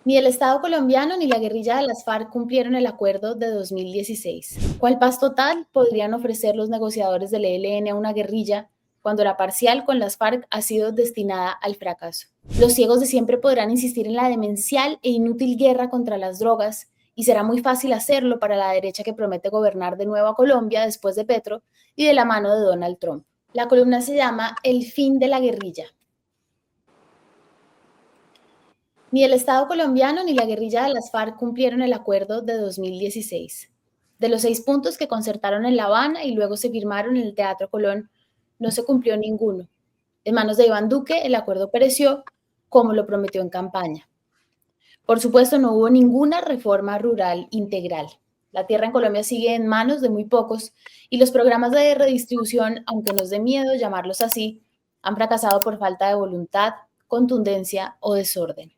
Ni el Estado colombiano ni la guerrilla de las FARC cumplieron el acuerdo de 2016. ¿Cuál paz total podrían ofrecer los negociadores del ELN a una guerrilla cuando la parcial con las FARC ha sido destinada al fracaso? Los ciegos de siempre podrán insistir en la demencial e inútil guerra contra las drogas y será muy fácil hacerlo para la derecha que promete gobernar de nuevo a Colombia después de Petro y de la mano de Donald Trump. La columna se llama El fin de la guerrilla. Ni el Estado colombiano ni la guerrilla de las FARC cumplieron el acuerdo de 2016. De los 6 puntos que concertaron en La Habana y luego se firmaron en el Teatro Colón, no se cumplió ninguno. En manos de Iván Duque, el acuerdo pereció como lo prometió en campaña. Por supuesto, no hubo ninguna reforma rural integral. La tierra en Colombia sigue en manos de muy pocos y los programas de redistribución, aunque nos dé miedo llamarlos así, han fracasado por falta de voluntad, contundencia o desorden.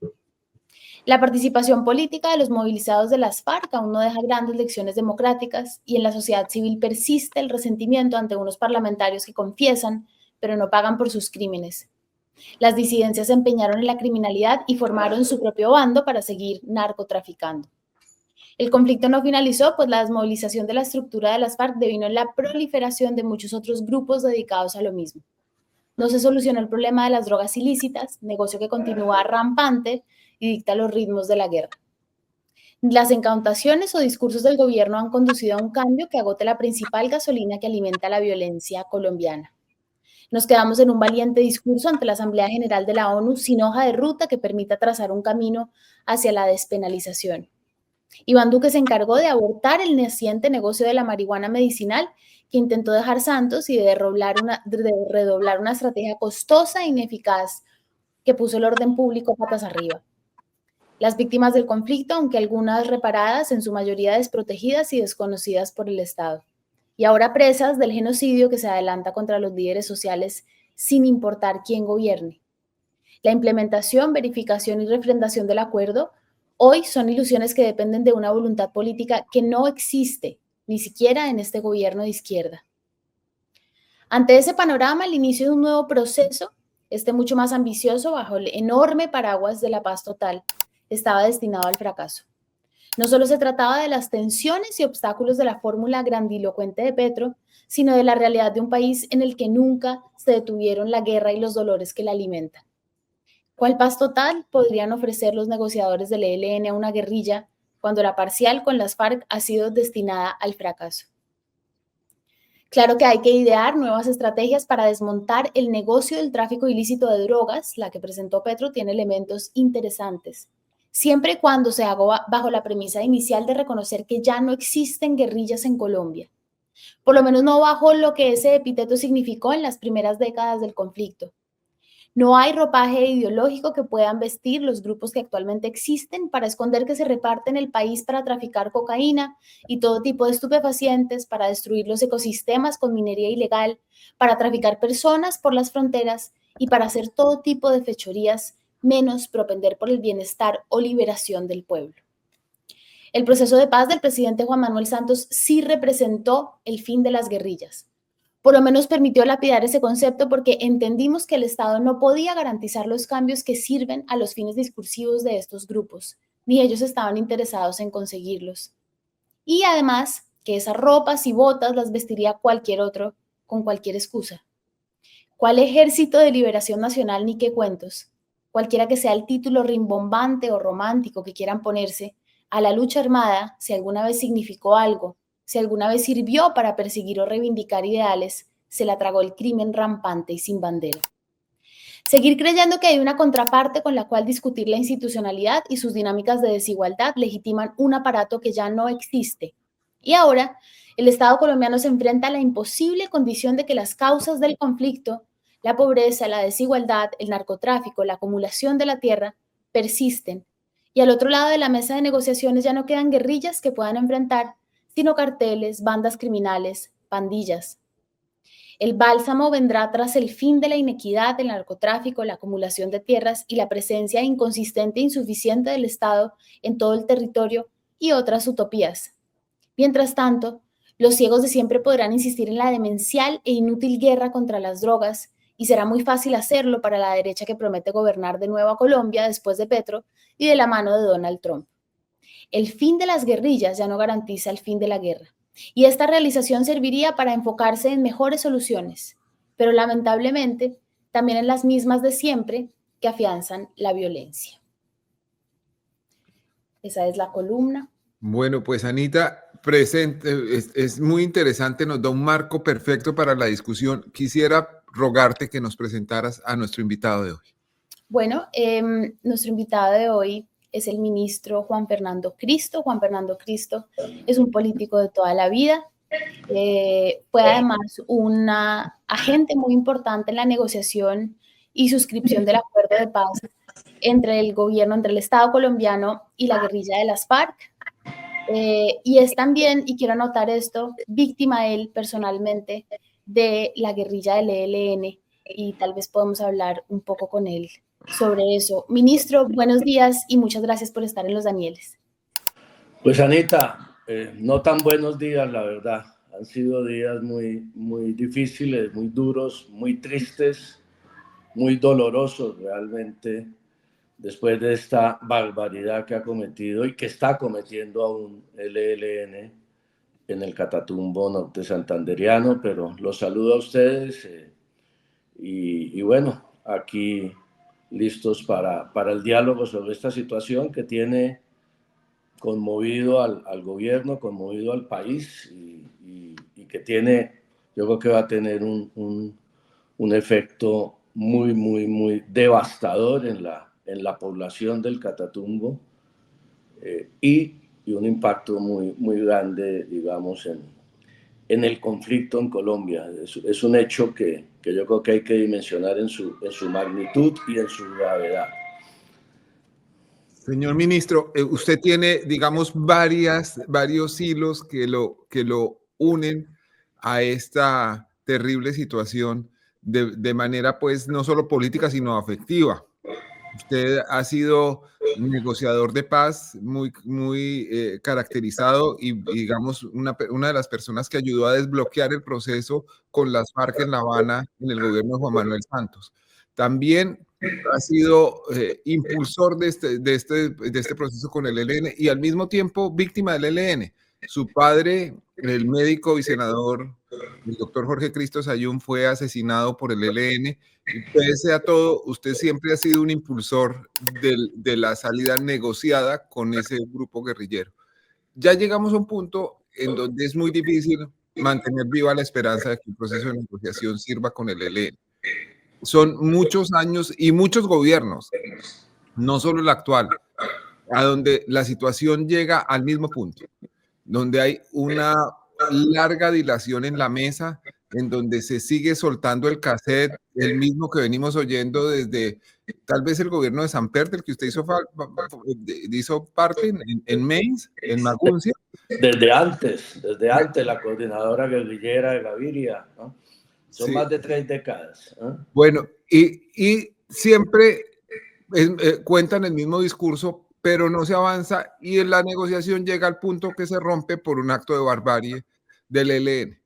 La participación política de los movilizados de las FARC aún no deja grandes lecciones democráticas y en la sociedad civil persiste el resentimiento ante unos parlamentarios que confiesan, pero no pagan por sus crímenes. Las disidencias se empeñaron en la criminalidad y formaron su propio bando para seguir narcotraficando. El conflicto no finalizó, pues la desmovilización de la estructura de las FARC devino en la proliferación de muchos otros grupos dedicados a lo mismo. No se solucionó el problema de las drogas ilícitas, negocio que continúa rampante y dicta los ritmos de la guerra. Las incautaciones o discursos del gobierno han conducido a un cambio que agote la principal gasolina que alimenta la violencia colombiana. Nos quedamos en un valiente discurso ante la Asamblea General de la ONU sin hoja de ruta que permita trazar un camino hacia la despenalización. Iván Duque se encargó de abortar el naciente negocio de la marihuana medicinal que intentó dejar Santos y de redoblar una estrategia costosa e ineficaz que puso el orden público patas arriba. Las víctimas del conflicto, aunque algunas reparadas, en su mayoría desprotegidas y desconocidas por el Estado. Y ahora presas del genocidio que se adelanta contra los líderes sociales sin importar quién gobierne. La implementación, verificación y refrendación del acuerdo hoy son ilusiones que dependen de una voluntad política que no existe, ni siquiera en este gobierno de izquierda. Ante ese panorama, el inicio de un nuevo proceso, mucho más ambicioso, bajo el enorme paraguas de la paz total, estaba destinado al fracaso. No solo se trataba de las tensiones y obstáculos de la fórmula grandilocuente de Petro, sino de la realidad de un país en el que nunca se detuvieron la guerra y los dolores que la alimentan. ¿Cuál paz total podrían ofrecer los negociadores del ELN a una guerrilla cuando la parcial con las FARC ha sido destinada al fracaso? Claro que hay que idear nuevas estrategias para desmontar el negocio del tráfico ilícito de drogas. La que presentó Petro tiene elementos interesantes, siempre y cuando se haga bajo la premisa inicial de reconocer que ya no existen guerrillas en Colombia, por lo menos no bajo lo que ese epíteto significó en las primeras décadas del conflicto. No hay ropaje ideológico que puedan vestir los grupos que actualmente existen para esconder que se reparten el país para traficar cocaína y todo tipo de estupefacientes, para destruir los ecosistemas con minería ilegal, para traficar personas por las fronteras y para hacer todo tipo de fechorías menos propender por el bienestar o liberación del pueblo. El proceso de paz del presidente Juan Manuel Santos sí representó el fin de las guerrillas. Por lo menos permitió lapidar ese concepto porque entendimos que el Estado no podía garantizar los cambios que sirven a los fines discursivos de estos grupos, ni ellos estaban interesados en conseguirlos. Y además, que esas ropas y botas las vestiría cualquier otro, con cualquier excusa. ¿Cuál ejército de liberación nacional ni qué cuentos? Cualquiera que sea el título rimbombante o romántico que quieran ponerse, a la lucha armada, si alguna vez significó algo, si alguna vez sirvió para perseguir o reivindicar ideales, se la tragó el crimen rampante y sin bandera. Seguir creyendo que hay una contraparte con la cual discutir la institucionalidad y sus dinámicas de desigualdad legitiman un aparato que ya no existe. Y ahora, el Estado colombiano se enfrenta a la imposible condición de que las causas del conflicto, la pobreza, la desigualdad, el narcotráfico, la acumulación de la tierra, persisten. Y al otro lado de la mesa de negociaciones ya no quedan guerrillas que puedan enfrentar, sino carteles, bandas criminales, pandillas. El bálsamo vendrá tras el fin de la inequidad, el narcotráfico, la acumulación de tierras y la presencia inconsistente e insuficiente del Estado en todo el territorio y otras utopías. Mientras tanto, los ciegos de siempre podrán insistir en la demencial e inútil guerra contra las drogas y será muy fácil hacerlo para la derecha que promete gobernar de nuevo a Colombia después de Petro y de la mano de Donald Trump. El fin de las guerrillas ya no garantiza el fin de la guerra, y esta realización serviría para enfocarse en mejores soluciones, pero lamentablemente también en las mismas de siempre que afianzan la violencia. Esa es la columna. Bueno, pues Anita, presente, es muy interesante, nos da un marco perfecto para la discusión. Quisiera rogarte que nos presentaras a nuestro invitado de hoy. Bueno, nuestro invitado de hoy es el ministro Juan Fernando Cristo. Juan Fernando Cristo es un político de toda la vida. Fue además un agente muy importante en la negociación y suscripción del acuerdo de paz entre el gobierno, entre el Estado colombiano y la guerrilla de las FARC. Y es también, y quiero anotar esto, víctima él personalmente de la guerrilla del ELN, y tal vez podemos hablar un poco con él sobre eso. Ministro, buenos días y muchas gracias por estar en Los Danieles. Pues Anita, no tan buenos días, la verdad. Han sido días muy difíciles, muy duros, muy tristes, muy dolorosos realmente, después de esta barbaridad que ha cometido y que está cometiendo aún el ELN en el Catatumbo norte santanderiano. Pero los saludo a ustedes y bueno, aquí listos para el diálogo sobre esta situación que tiene conmovido al gobierno, conmovido al país y que tiene, yo creo que va a tener un efecto muy devastador en la población del Catatumbo y un impacto muy grande, digamos, en el conflicto en Colombia. Es un hecho que yo creo que hay que dimensionar en su magnitud y en su gravedad. Señor ministro, usted tiene, digamos, varios hilos que lo unen a esta terrible situación de manera, pues, no solo política, sino afectiva. Usted ha sido negociador de paz muy caracterizado y, digamos, una de las personas que ayudó a desbloquear el proceso con las FARC en La Habana en el gobierno de Juan Manuel Santos. También ha sido impulsor de este proceso con el ELN y al mismo tiempo víctima del ELN. Su padre, el médico y senador, el doctor Jorge Cristo Sayún, fue asesinado por el ELN. Y pese a todo, usted siempre ha sido un impulsor de la salida negociada con ese grupo guerrillero. Ya llegamos a un punto en donde es muy difícil mantener viva la esperanza de que el proceso de negociación sirva con el ELN. Son muchos años y muchos gobiernos, no solo el actual, a donde la situación llega al mismo punto, donde hay una larga dilación en la mesa, en donde se sigue soltando el cassette, el mismo que venimos oyendo desde tal vez el gobierno de Samper, del que usted hizo parte en Mainz, en Maguncia. Desde antes, la coordinadora guerrillera de Gaviria, ¿no? Son más de 3 décadas. Bueno, y siempre cuentan el mismo discurso, pero no se avanza y en la negociación llega al punto que se rompe por un acto de barbarie del ELN.